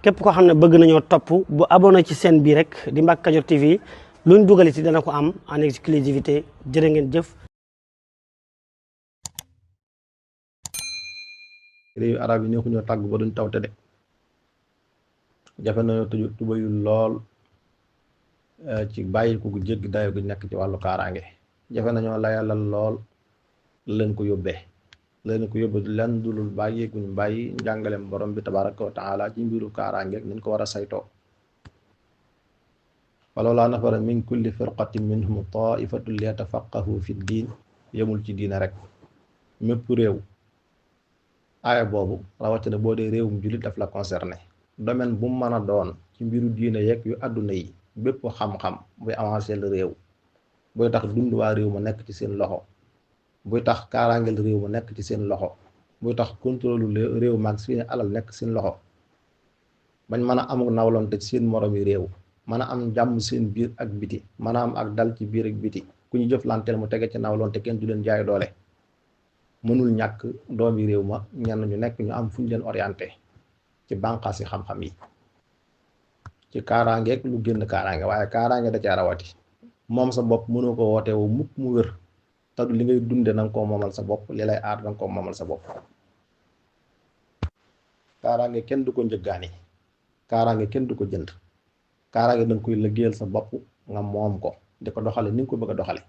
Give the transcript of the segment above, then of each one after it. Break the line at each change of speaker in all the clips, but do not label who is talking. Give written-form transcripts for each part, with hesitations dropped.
képp koo xam ne bëgg nañoo topp bu abonné ci chaîne bii rek di Mbacke Kadior TV luñ dugal ci dana ko am en exclusivité jërë ngeen jëf.
réew arab yi ñoo ko ñoo tàgg ba duñ tawte de jafe nañoo tubayul lool ci bàyyi ko gu jéggi dayo gu nekk ci wàllu kaaraange jafe nañoo layalal lool leen ko yóbbee leen dulul bàyyi guñ bàyyi njàngaleem borom bi tabaraka wa taala ci mbiru kaaraange ak niñ ko war a saytoo falawlaa nafara min kulli firqatin minhum taifatun liyatafaqahu fi diin yemul ci diina rek mépp réew aaya boobu rawatina boo dee réewum jullit daf la concerné domaine bu mu mën a doon ci mbiru diine yeeg yu àdduna yi bépp xam-xam buy avancé le réew buy tax dund waa réew ma nekk ci seen loxo buy tax kaaraangeel réew ma nekk ci seen loxo buy tax contrôle réew maag seen alal nekk seen loxo bañ mën a amuk nawlonte ci seen moromi réew mën a am jàmm seen biir ak biti mën a am ak dal ci biir ak biti ku ñu jëflanteel mu tege ci nawlonte kenn du leen jaay doole mënul ñàkk doomi réew ma ñenn ñu nekk ñu am fu ñu leen orienté ci bànqaasi xam-xam yi ci kaaraangeeg lu génn kaaraange waaye kaaraange da ca rawati moom sa bopp mënoo ko woote wu mukk mu wér te du li ngay dunde na nga koo moomal sa bopp li lay aar da nga koo moomal sa bopp kaaraange kenn du ko njëggaani kaaraange kenn du ko jënd kaaraange da nga koy liggéeyal sa bopp nga moom ko di ko doxale ni nga ko bëgg a doxale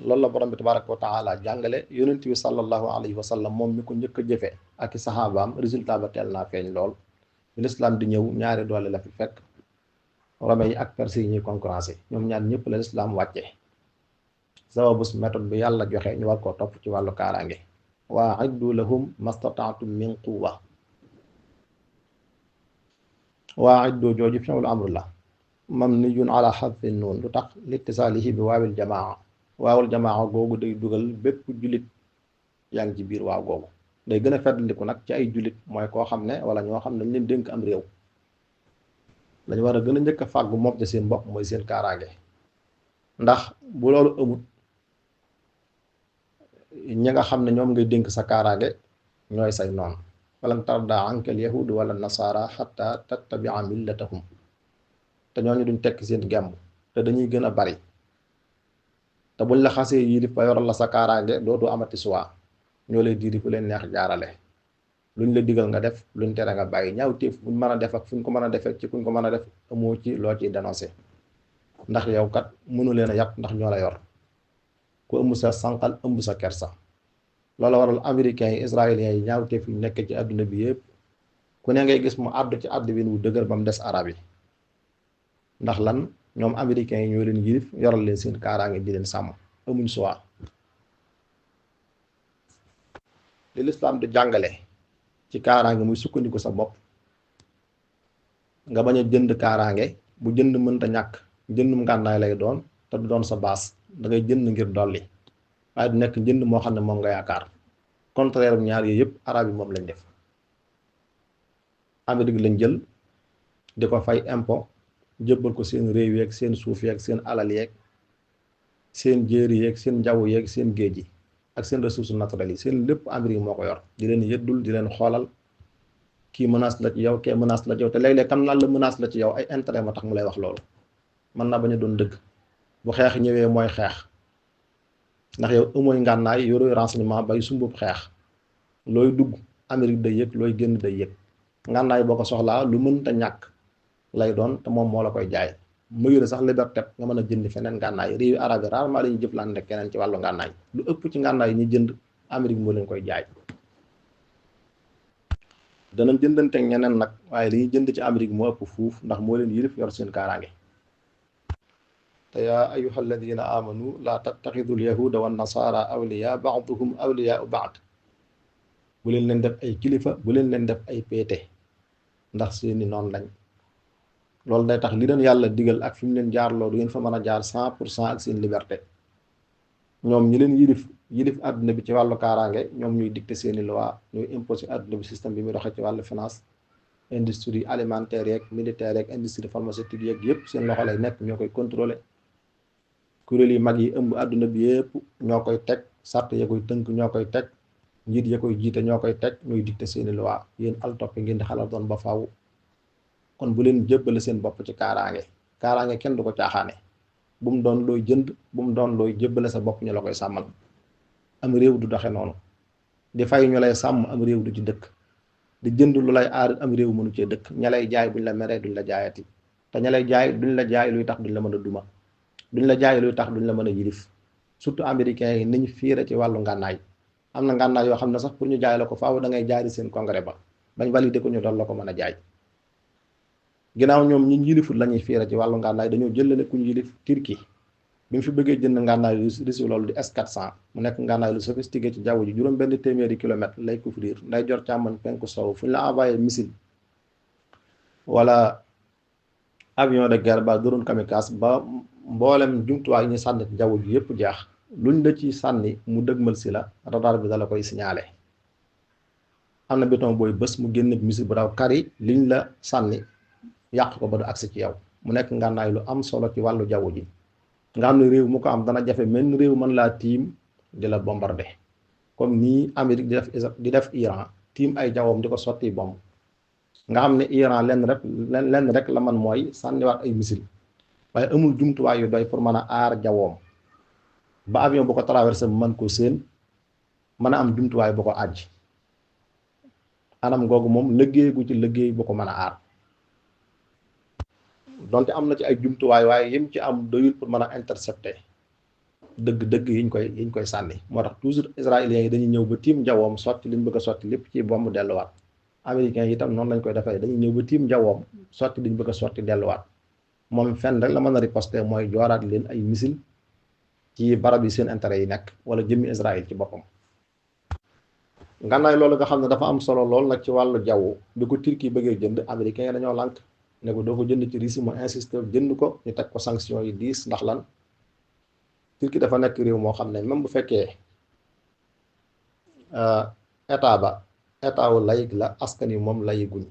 loolu la borom bi tabaraka wa taala jàngale yonent bi sallallahu alayhi wa sallam moom mi ko njëkk a jëfe ak i saxaabaam résultat ba teel naa feeñ lool bi lislaam di ñëw ñaari doole la fi fekk rome yi ak perse yi ñuy concurrencé ñoom ñaar ñëpp la lislaam wàcce sababus méthode bi yàlla joxe ñu war koo topp ci wàllu kaaraange waa iddu lahum mastataatum min quwa waa iddu jooju fi'lu amru la mamniyun ala xadfi nuun lu tax littisaalihi bi waawil jamaa waawul jamaa googu day dugal bépp jullit yaa ngi ci biir waaw googu day gën a feddliku nag ci ay jullit mooy koo xam ne wala ñoo xam ne dañ leen dénk am réew lañu war a gën a njëkk a fàggu moom ci seen bopp mooy seen kaaraange ndax bu loolu amut ñi nga xam ne ñoom ngay dénk sa kaaraange ñooy say noon walan tarda anka al yahud wala nasara xatta tattabia millatahum te ñooñu duñ tekk seen gemb te dañuy gën a bari te buñ la xasee yilif ba yoral la sa kaaraange dootu amati suwaa ñoo lay diiri fu leen neex jaarale luñ la digal nga def luñ tere nga bàyyi ñaaw téef buñ mën a def ak fuñ ko mën a defee ci kuñ ko mën a def amoo ci loo ciy dénoncé ndax yow kat mënu leen a yàpp ndax ñoo la yor ku ëmb sa sànqal ëmb sa kersa loolu waral américains yi israéliens yi ñaaw téef yi nekk ci àdduna bi yëpp ku ne ngay gis mu àddu ci àdd win wu dëgër ba mu des arab yi ndax lan ñoom américains yi ñoo leen yilif yoral leen seen kaaraange di leen sàmm amuñ suwaa li lislaam di jàngale ci kaaraange muy sukkandiku sa bopp nga bañ a jënd kaaraange bu jënd mënta ñàkk jëndum ngànnaay lay doon te du doon sa baas da ngay jënd ngir dolli waaye du nekk jënd moo xam ne moom nga yaakaar contraire ñaar yooyu yëpp arab yi moom lañ def Amérique lañ jël di ko fay impôt jébbal ko seen réew yeeg seen suuf yeeg seen alal yeeg seen jéeri yeeg seen jaww yeeg seen géej yi ak seen ressources naturelles yi seen lépp Amérique moo ko yor di leen yëddul di leen xoolal kii menace la ci yow kee menace la ci yow te léeg-léeg kam naan la menace la ci yow ay intérêt ma tax mu lay wax loolu mën naa bañ a doon dëgg bu xeex ñëwee mooy xeex ndax yow amooy ngànnaay yorooy renseignement bay sumbub xeex looy dugg Amérique day yëg looy génn day yëg ngànnaay boo ko soxlaa lu mënta ñàkk lay doon te moom moo la koy jaay mu yore sax liberté nga mën a jënd feneen ngànnaay réewi arab yi rarement la ñuy jëflante keneen ci wàllu ngànnaay lu ëpp ci ngànnaay yi ñuy jënd Amérique moo leen koy jaay danañ jëndante ak ñeneen nag waaye li ñuy jënd ci Amérique moo ëpp fuuf ndax moo leen yilif yor seen kaaraange te yaa ayuha alladina amanu laa tattaxidu alyahuda wa nasara awliya baaduhum awliyaau baad bu leen leen def ay kilifa bu leen leen def ay péete ndax seeni noonu lañ loolu day tax li leen yàlla digal ak fi mu leen jaar loolu ngeen fa mën a jaar 100% ak seen liberté ñoom ñi leen yilif àdduna bi ci wàllu kaaraange ñoom ñuy dicté seeni loi ñuy imposé àdduna bi système bi muy doxee ci wàllu finance industrie alimentaire yeeg militaire yeeg industrie pharmaceutique yeeg yëpp seen loxo lay nekk ñoo koy contrôler kuréel yi mag yi ëmb àdduna bi yëpp ñoo koy teg sart ya koy tënk ñoo koy teg njiit ya koy jiite ñoo koy teg ñooy dicté seeni loi yéen al toppe ngeen di xalal doon ba faaw. kon bu leen jébbale seen bopp ci kaaraange kenn du ko caaxaane bu mu doon looy jënd bu mu doon looy jébbale sa bopp ñu la koy sàmmal. am réew du doxe noonu di fay ñu lay sàmm am réew du ci dëkk di jënd lu lay aar am réew mënu cee dëkk ña lay jaay buñ la meree duñ la jaayati te ña lay jaay duñ la jaay luy tax duñ la mën a duma duñ la jaay luy tax duñ la mën a yilif surtout américains yi niñ fiire ci wàllu ngànnaay am na ngànnaay yoo xam ne sax pour ñu jaay la ko faaw da ngay jaari seen congrès ba bañ validé ko ñu doon la ko mën a jaay. ginnaaw ñoom ñi yilifut la ñuy fiire ci wàllu ngànnaay dañoo jëlale ku ñu yilif Turquie bi mu fi bëggee jënd ngànnaay Russie loolu di S-400 mu nekk ngànnaay lu sophistiqué ci jaww ji juróom benn téeméeri kilomètre lay couvrir nday jor càmmoñ penku sow fu ñu la envoyé missile wala avion de guerre ba drone kamikaze ba mboolem jumtuwaay yi ñu sànni ci jaww ji yëpp jeex luñ la ci sànni mu dëgmal si la radar bi dala koy signalé am na béton booy bés mu génn missile bu daw kari liñ la sànni yàq ko ba du agsi ci yow mu nekk ngànnaay lu am solo ci wàllu jaww ji nga xam ne réew mu ko am dana jafe menn réew mën laa tiim di la bombardé comme nii Amérique di def Iran tiim ay jawwam di ko sotti bomb nga xam ne Iran lenn rek la man mooy sànniwaat ay missile waaye amul jumtuwaay yu doy pour mën a aar jawwoom ba avion bu ko traversé bu mën ko séen mën a am jumtuwaay bu ko àjj anam googu moom liggéey gu ci liggéey bu ko mën a aar donte am na ci ay jumtuwaay waaye yim ci am doyul pour mën a intercepter dëgg yiñ koy sànni moo tax toujours israéliens yi dañuy ñëw ba tiim jawwoom sotti liñ bëgg a sotti lépp ci bomb delluwaat américains yi itam noonu lañ koy defee dañuy ñëw ba tiim jawwoom sotti liñ bëgg a sotti delluwaat moom fenn rek la mën a riposter mooy jooraat leen ay missile ci barab yi seen intérêt yi nekk wala jëmmi Israël ci boppam. ngànnaay loolu nga xam ne dafa am solo lool nag ci wàllu jaww bi ko Turquie bëggee jënd américains yi dañoo lànk ne ko doo ko jënd ci Russie mu insisté jënd ko ñu teg ko sanction yi diis ndax lan Turquie dafa nekk réew moo xam ne même bu fekkee état wu layig la askan yi moom layiguñ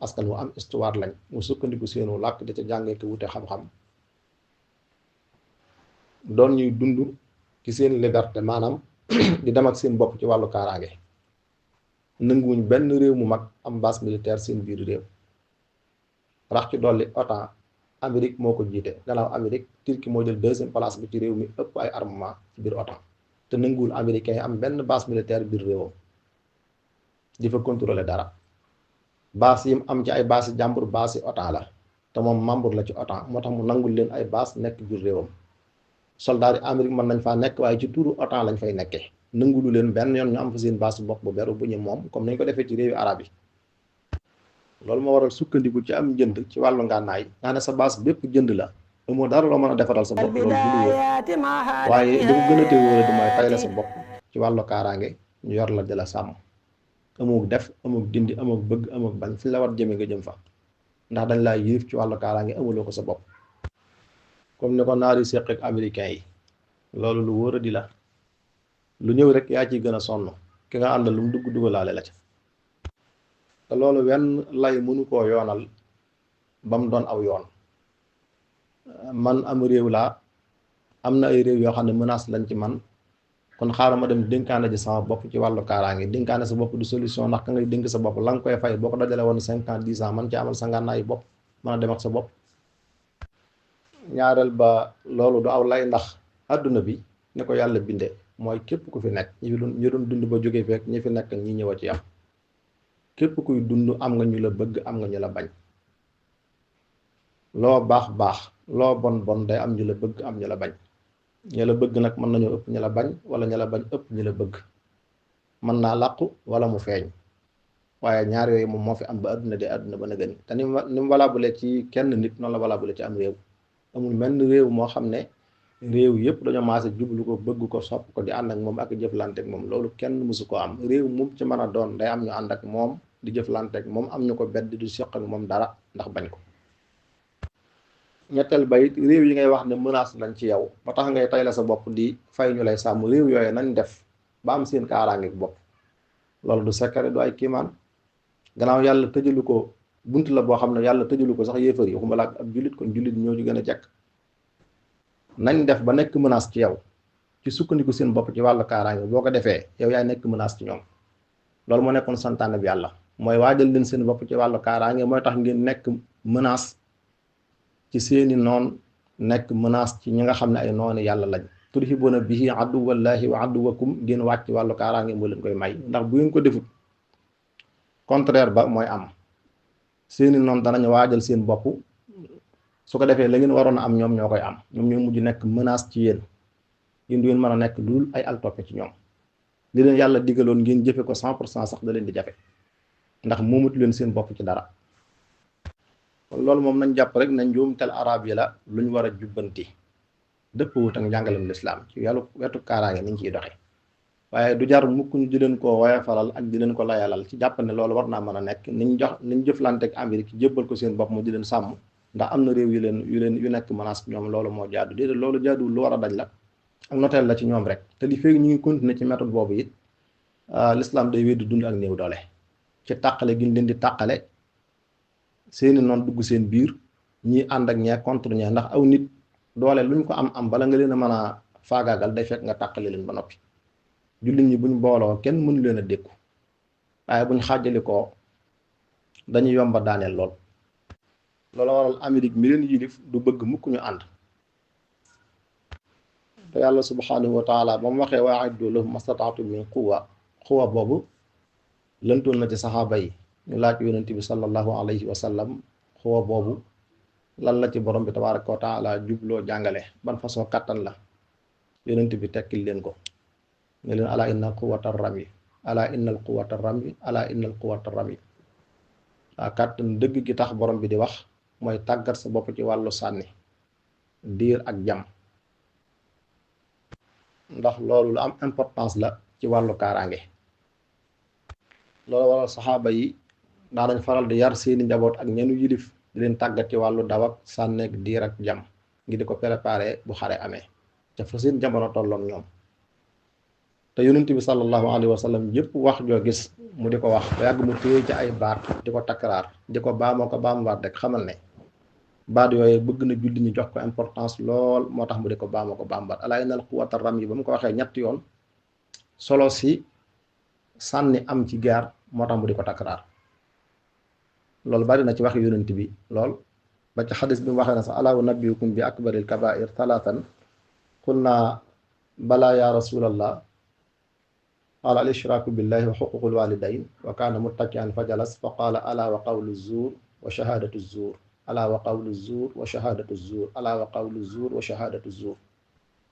askan wu am histoire lañ mu sukkandiku seenu làkk di ca jàngee ko wute xam-xam doon ñuy dund ci seen liberté maanaam di dem ak seen bopp ci wàllu kaaraange nanguwuñ benn réew mu mag am base militaire seen biir réew rax ci dolli OTAN Amérique moo ko jiite gannaaw Amérique Turquie moo jël deuxième place bi ci réew mi ëpp ay armement ci biir OTAN te nanguwul américains yi am benn base militaire biir réewam di fa contrôler dara base yi mu am ci ay base yi jàmbur base yi OTAN la te moom membre la ci OTAN moo tax mu nangul leen ay base nekk biir réewam soldats yi Amérique mën nañ faa nekk waaye ci tuuru OTAN lañ fay nekkee nangulu leen benn yoon ñu am fa seen base bopp bu beru bu ñu moom comme nañ ko defee ci réewi arab yi loolu moo waral sukkandiku ci am jënd ci wàllu ngànnaay nga ne sa base bépp jënd la amoo dara loo mën a defaral sa bopp loolu du lu wóor waaye li ko gën a tee wóor du mooy tay la sa bopp ci wàllu kaaraange ñu yor la di la sàmm amook def amook dindi amook bëgg amook bañ fi la war jëme nga jëm fa ndax dañ laa yilif ci wàllu kaaraange amuloo ko sa bopp comme ni ko naari séq ak américains yi loolu lu wóor a di la lu ñëw rek yaa ciy gën a sonn ki nga àndal lu mu dugg dugalaale la ca te loolu wenn lay mënu koo yoonal ba mu doon aw yoon man am réew laa am na ay réew yoo xam ne menace lañ ci man kon xaaral ma dem dénkaane ji sama bopp ci wàllu kaaraange dénkaane sa bopp du solution ndax ka ngay dénk sa bopp la nga koy fay boo ko dajale woon 5 ans 10 ans man ci amal sa ngànnaayu bopp mën a dem ak sa bopp ñaareel ba loolu du aw lay ndax àdduna bi ne ko yàlla binde mooy képp ku fi nekk ñi doon dund ba jógee fekk ñi fi nekk ñi ñëw a ci am képp kuy dund am nga ñu la bëgg am nga ñu la bañ loo baax baax loo bon bon day am ñu la bëgg am ñu la bañ ñi la bëgg nag mën nañoo ëpp ñu la bañ wala ñu la bañ ëpp ñu la bëgg mën naa làqu wala mu feeñ waaye ñaar yooyu moom moo fi am ba àdduna de àdduna ba nëgëni te ni mu valable ci kenn nit noonu la valable ci am réew amul menn réew moo xam ne réew yëpp dañoo maase jublu ko bëgg ko sopp ko di ànd ak moom ak jëflante ak moom loolu kenn mësu ko am réew mu ci mën a doon day am ñu ànd ak moom di jëflante ak moom am ñu ko bedd du seq ak moom dara ndax bañ ko ñetteel ba it réew yi ngay wax ne menace lañ ci yow ba tax ngay tay la sa bopp di fay ñu lay sàmm réew yooyu nañ def ba am seen kaaraange bopp loolu du secret du ay kiimaan gannaaw yàlla tëjalu ko bunt la boo xam ne yàlla tëjalu ko sax yéefar yi waxuma la ak jullit kon jullit ñoo ci gën a jekk nañ def ba nekk menace ci yow ci sukkandiku seen bopp ci wàllu kaaraange boo ko defee yow yaay nekk menace ci ñoom loolu moo nekkoon santaane bi yàlla mooy waajal leen seen bopp ci wàllu kaaraange mooy tax ngeen nekk menace ci seeni noon nekk menace ci ñi nga xam ne ay noonu yàlla lañ turhibuuna bihi aduwallahi wa aduwakum ngeen wàcc wàllu kaaraange moo leen koy may ndax bu ngeen ko defut contraire ba mooy am seeni noon danañ waajal seen bopp su ko defee la ngeen waroon a am ñoom ñoo koy am ñoom ñoo mujj nekk menace ci yéen du ngeen mën a nekk lu dul ay altoppe ci ñoom li leen yàlla digaloon ngeen jëfe ko 100% sax da leen di jafe ndax moomatu leen seen bopp ci dara kon loolu moom nañ jàpp rek nañ njuumtal arab yi la lu ñu war a jubbanti dëppwut ak njàngalem lislaam ci yàllu wetu kaaraange niñ ciy doxe waaye du jar mukk ñu di leen ko woyofalal ak di leen ko layalal ci jàpp ne loolu war naa mën a nekk niñ jëflante ak Amérique jébbal ko seen bopp mu di leen sàmm ndax am na réew yu nekk menace ñoom loolu moo jaadu déedéet loolu jaaduwul lu war a daj la ak noteel la ci ñoom rek te li fekk ñu ngi continuer ci méthode boobu it l'islam day wéy di dund ak néew doole ci tàqale gi ñu leen di tàqale seeni noon dugg seen biir ñii ànd ak ñee contre ñee ndax aw nit doole luñ ko am bala nga leen a mën a faagaagal day fekk nga tàqale leen ba noppi jullit ñi buñ booloo kenn mënu leen a dékku waaye buñ xaajali ko dañuy yomba daaneel lool loolu waral Amérique mi leen yilif du bëgg mukk ñu ànd te yàlla subhanahu wa taala ba mu waxee waa'iddu lahum mastata'tum min quwwa boobu lëntoon na ci saxaaba yi ñu laaj yonent bi sallallahu alayhi wa sallam quwwa boobu lan la ci borom bi tabaraka wa taala jubloo jàngale ban façon kattan la yonent bi tekkil leen ko ne leen ala inna quwwata rami ala innal quwwata rami ala innal quwwata rami waa kattan dëgg gi tax borom bi di wax mooy tàggat sa bopp ci wàllu sànni diir ak jam ndax loolu lu am importance la ci wàllu kaaraange loolu waral saxaaba yi daa dañ faral di yar seeni njaboot ak ñenu yilif di leen tàggat ci wàllu daw ak sànneeg diir ak jam ngi di ko préparé bu xare amee te fa seen jamono tolloon ñoom te yonent bi sallallahu alayhi wa sallam yëpp wax joo gis mu di ko wax ba yàgg mu téye ci ay baat di ko takkaraar di ko baamoo ko baamuwaat rek xamal ne baat yooyu bëgg na julli ñu jox ko importance lool moo tax mu di ko baamoo ko baamuwaat alaa innal quwwata rami ba mu ko waxee ñetti yoon solo si sànni am ci gaar moo tax mu di ko takkaraar loolu bari na ci wax yonent bi lool ba ci xadis bi mu waxee na sax alaa unabbiukum bi akbaril kabair talaatan qulna balaa ya rasulallah qaala al ishraaku billahi wa xuququl walidayn wa kaana muttaki'an fa jalas fa qaala alaa wa qawlu zuur wa shahaadatu zuur alaa wa qawlu zuur wa shahaadatu zuur alaa wa qawlu zuur wa shahaadatu zuur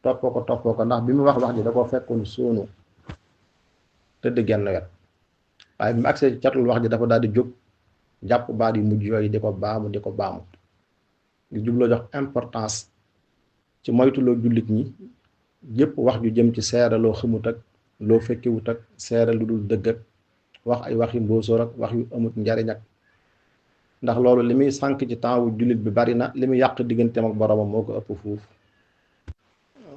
toppoo ko ndax bi mu wax ji da koo fekkoon soonu tëdd genn wet waaye bi mu agsee catul wax ji dafa daal di jóg jàpp baat yu mujj yooyu di ko baamu di jubloo jox importance ci moytuloo jullit ñi yépp wax ju jëm ci seere loo xamut ak loo fekkewut ak seere lu dul dëgg ak wax ay waxi mbóosóor ak wax yu amut njariñ ak ndax loolu li muy sànk ci temps wu jullit bi bari na li muy yàq digganteem ak boromam moo ko ëpp fuuf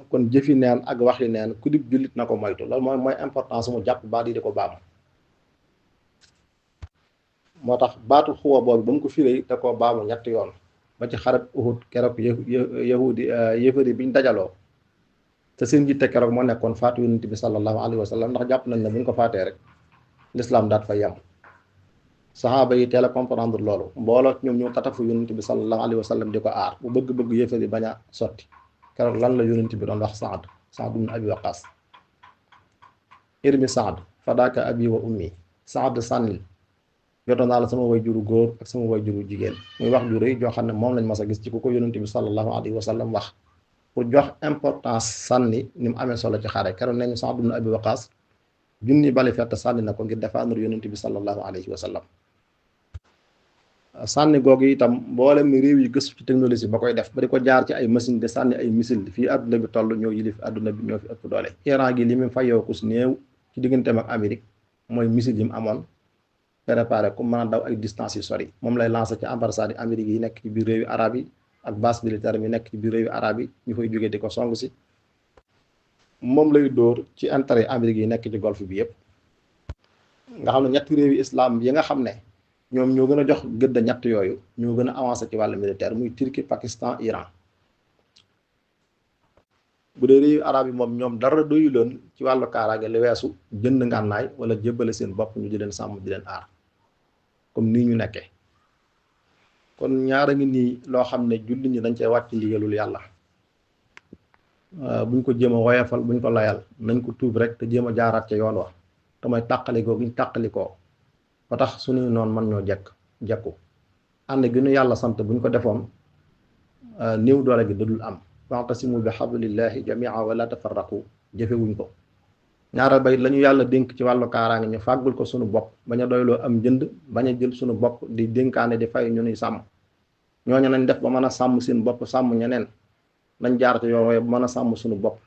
kon jëfi neen ak waxi neen ku dib jullit na ko moytu loolu mooy importance mu jàpp baat yi di ko baamu moo tax baatu xuwa boobu ba mu ko firee da koo baamu ñetti yoon ba ci xarab Uhud keroog yëfari biñ dajaloo te seen jitte keroog moo nekkoon faatu yonent bi sallallahu alayhi wa sallam ndax jàpp nañ ne buñ ko faatee rek l'islam daat fa yem saxaaba yi teel a comprendre loolu mbooloo ñoom ñoo tatafu yonent bi sallallahu alayhi wa sallam di ko aar bu bëgg-bëgg yëfari bañ a sotti keroog lan la yonent bi doon wax Saad ibn Abi Waqaas irmi Saad fadaaka abi wa ummi Saad sànnil jotoon naa la sama way juru góor ak sama way juru jigéen muy wax ju rëy joo xam ne moom lañ mas a gis ci ku ko yonent bi sallallahu alayhi wa sallam wax pour jox importance sànni ni mu amee solo ci xare keroog nañu Saad ibn Abi Waqaas junni bali fett sànni na ko ngir défendre yonent bi sallallahu alayhi wa sallam sànni googu itam mboolem réew yi gëstu ci technologie ba koy def ba di ko jaar ci ay machine de sànni ay missile fii àdduna bi toll ñoo yilif àdduna bi ñoo fi ëpp doole Iran gi li mu fayoo ku si néew ci digganteem ak Amérique mooy missile yi mu amoon préparé ku mën a daw ay distance yu sori moom lay lancé ci ambassade yi Amérique yi nekk ci biir réewi arab yi ak base militaire mi nekk ci biir réewi arab yi ñu fay jógee di ko song si moom lay dóor ci intérêt Amérique yi nekk ci golfe bi yépp nga xam ne ñetti réewi islam yi nga xam ne ñoom ñoo gën a jox gëdd ñett yooyu ñoo gën a avancé ci wàllu militaire muy Turquie Pakistan Iran bu dee réewu arab yi moom ñoom dara doyuloon ci wàllu kaaraange li weesu jënd ngànnaay wala jébbale seen bopp ñu di leen sàmm di leen aar comme nii ñu nekkee. kon ñaara ngi nii loo xam ne jullit ñi dañ cee wàcc ndigalul yàlla buñ ko jéem a woyefal buñ ko layal nañ ko tuub rek te jéem a jaaraat ca yoon wa te mooy tàqalikoo giñ tàqalikoo ba tax suñuy noonu mën ñoo jekku ànd gi nu yàlla sant buñ ko defoon néew doole gi dadul am wa'tasimu bi hablillahi jami'a wala tafarraqu jëfewuñ ko. ñaareel bayit la ñu yàlla dénk ci wàllu kaaraange ñu fàggul ko suñu bopp bañ a doyloo am jënd bañ a jël suñu bopp di dénkaane di fay ñu nuy sàmm ñooñu nañ def ba mën a sàmm seen bopp sàmm ñeneen nañ jaar ci yoon waaye ba mën a sàmm suñu bopp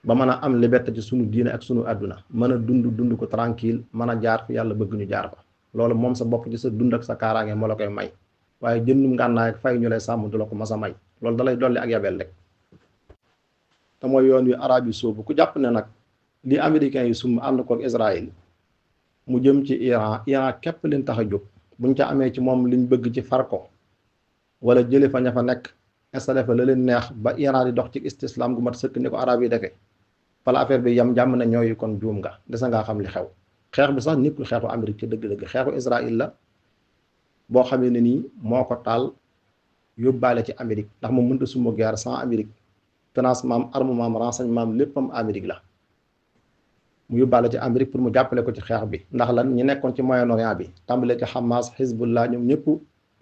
ba mën a am liberté ci suñu diine ak suñu àdduna mën a dund ko tranquille mën a jaar fi yàlla bëgg ñu jaar fa loolu moom sa bopp ci sa dund ak sa kaaraange moo la koy may waaye jëndum ngànnaay ak fay ñu lay sàmm du la ko mas a may loolu da lay dolli ak yabel rek te mooy yoon wi arab yi soobu ku jàpp ne nag li américains yi sum ànd ko ak Israël mu jëm ci Iran képp leen tax a jóg buñ ca amee ci moom liñ bëgg ci far ko wala jële fa ña fa nekk installé fa la leen neex ba Iran di dox ci istislam gu mat sëkk ni ko arab yi defee fala affaire bi yam jàmm na ñooyu kon juum nga desa ngaa xam li xew xeex bi sax nekkul xeexu Amérique ci dëgg-dëgg xeexu Israël la boo xamee ne nii moo ko taal yóbbaale ci Amérique ndax moom mënta suma guerre sans Amérique financement armement renseignement léppam Amérique la mu yóbbaale ci Amérique pour mu jàppale ko ci xeex bi ndax lan ñi nekkoon ci Moyen-Orient bi tàmbale ci Hamas Hezbollah ñoom ñëpp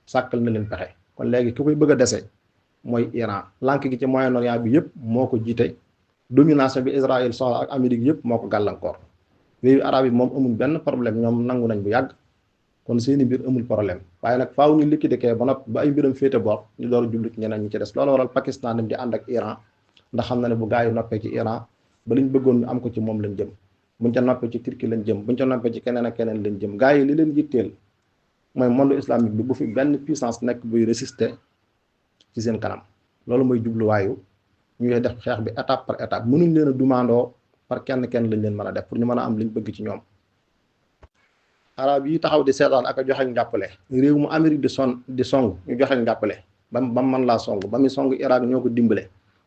sàkkal na leen pexe kon léegi ki koy bëgg a dese mooy Iran lànk gi ci Moyen-Orient bi yëpp moo ko jiite domination bi Israël soxla ak Amérique yëpp moo ko gàllankoor réewu arab yi moom amul benn problème ñoom nangu nañ bu yàgg kon seeni mbir amul problème waaye nag faaw ñu liquider ba nopp ba ay mbiram féete boor ñu door a jublu ci ñeneen ñi ci des loolu waral Pakistan dem di ànd ak Iran ndax xam na ne bu gaa yi noppee ci Iran ba liñ bëggoon ñu am ko ci moom lañ jëm buñ ca noppee ci Turquie lañ jëm buñ ca noppee ci keneen ak keneen lañ jëm gaa yi li leen yitteel mooy monde islamique bi bu fi benn puissance nekk buy résister ci seen kanam loolu mooy jubluwaayu ñuy def xeex bi étape par étape mënuñ leen a dumandoo par kenn lañ leen mën a def pour ñu mën a am liñ bëgg ci ñoom. arab yi taxaw di seetaan ak a joxe njàppale réew mu Amérique di song ñu joxe njàppale ba mën laa song ba muy song Irak ñoo ko dimbale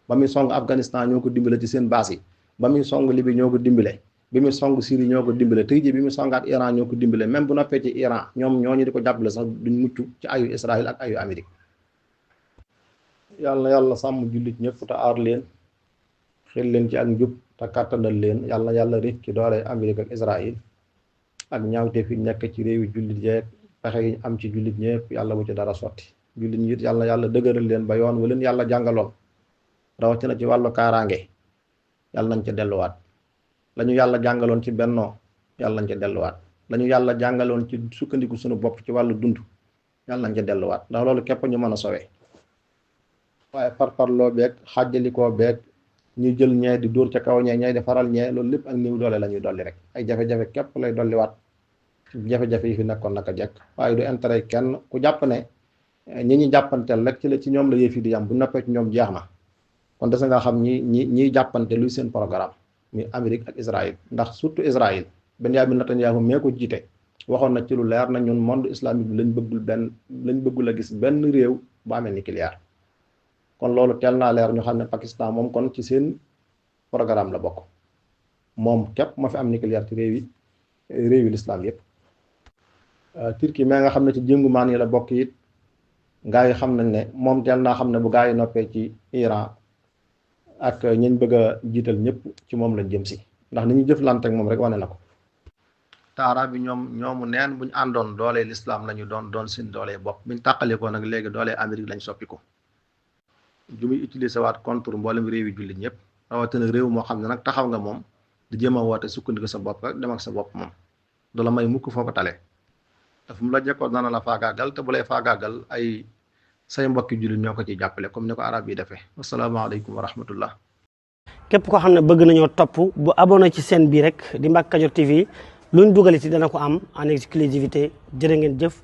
ba muy song Afghanistan ñoo ko dimbale ci seen base yi ba muy song Libye ñoo ko dimbale bi muy song Syrie ñoo ko dimbale tey jii bi muy songaat Iran ñoo ko dimbale même bu noppee ci Iran ñoom ñooñu di ko jàppale sax duñ mucc ci ayu Israël ak ayu Amérique. yàlla sàmm jullit ñëpp te aar leen xel leen ci ak njub te kàttanal leen yàlla rek ci doole Amérique ak Israël ak ñaawte fi nekk ci réewi jullit yeeg pexe yi am ci jullit ñëpp yàlla bu ci dara sotti jullit ñi it yàlla dëgëral leen ba yoon wu leen yàlla jàngaloon rawatina ci wàllu kaaraange yàlla nañ ca delluwaat lañu yàlla jàngaloon ci bennoo yàlla nañ ca delluwaat lañu yàlla jàngaloon ci sukkandiku suñu bopp ci wàllu dund yàlla nañ ca delluwaat ndax loolu képp ñu mën a sowee waaye parparloo beeg xàjjalikoo beeg ñu jël ñee di dóor ca kaw ñee di faral ñee loolu lépp ak néew doole la ñuy dolli rek ay jafe-jafe képp lay dolliwaat jafe-jafe yi fi nekkoon naka jekk waaye du intérêt kenn ku jàpp ne ñi jàppanteel rek ci ñoom la yëf yi di yam bu noppee ci ñoom jeex na kon des nga xam ñiy jàppante luy seen programme muy Amérique ak Israël ndax surtout Israël Benyamin Netanyahu mee ko jiite waxoon na ci lu leer na ñun monde islamique bi lañ bëggul a gis benn réew bu amee nucléaire kon loolu teel naa leer ñu xam ne Pakistan moom kon ci seen programme la bokk moom képp moo fi am nucléaire ci réewi l'islam yëpp. Turquie mais nga xam ne ci jëngumaan yi la bokk it gaa yi xam nañ ne moom teel naa xam ne bu gaa yi noppee ci Iran ak ñañ bëgg a jiital ñëpp ci moom lañ jëm si ndax ni ñu jëflante ak moom rek wane na ko. taara bi ñoomu neen buñ àndoon doolee l'islam la ñu doon seen doolee bopp buñ tàqalikoo nag léegi doolee Amérique lañ soppi ko ju muy utiliser waat contre mboolem réew yi jullit ñëpp rawatina réew moo xam ne nag taxaw nga moom di jéem a woote sukkandiku sa bopp rek dem ak sa bopp moom du la may mukk foo ko talee dafa mu la jekkoon dana la faagaagal te bu lay faagaagal ay say mbokki jullit ñoo ko ciy jàppale comme ni ko arab yi defee asalaamaaleykum wa rahmatullah.
képp koo xam ne bëgg nañoo topp bu abonné ci chaîne bi rek di Mbacke Kadior TV luñ dugal ci dana ko am en exclusivité jërë ngeen jëf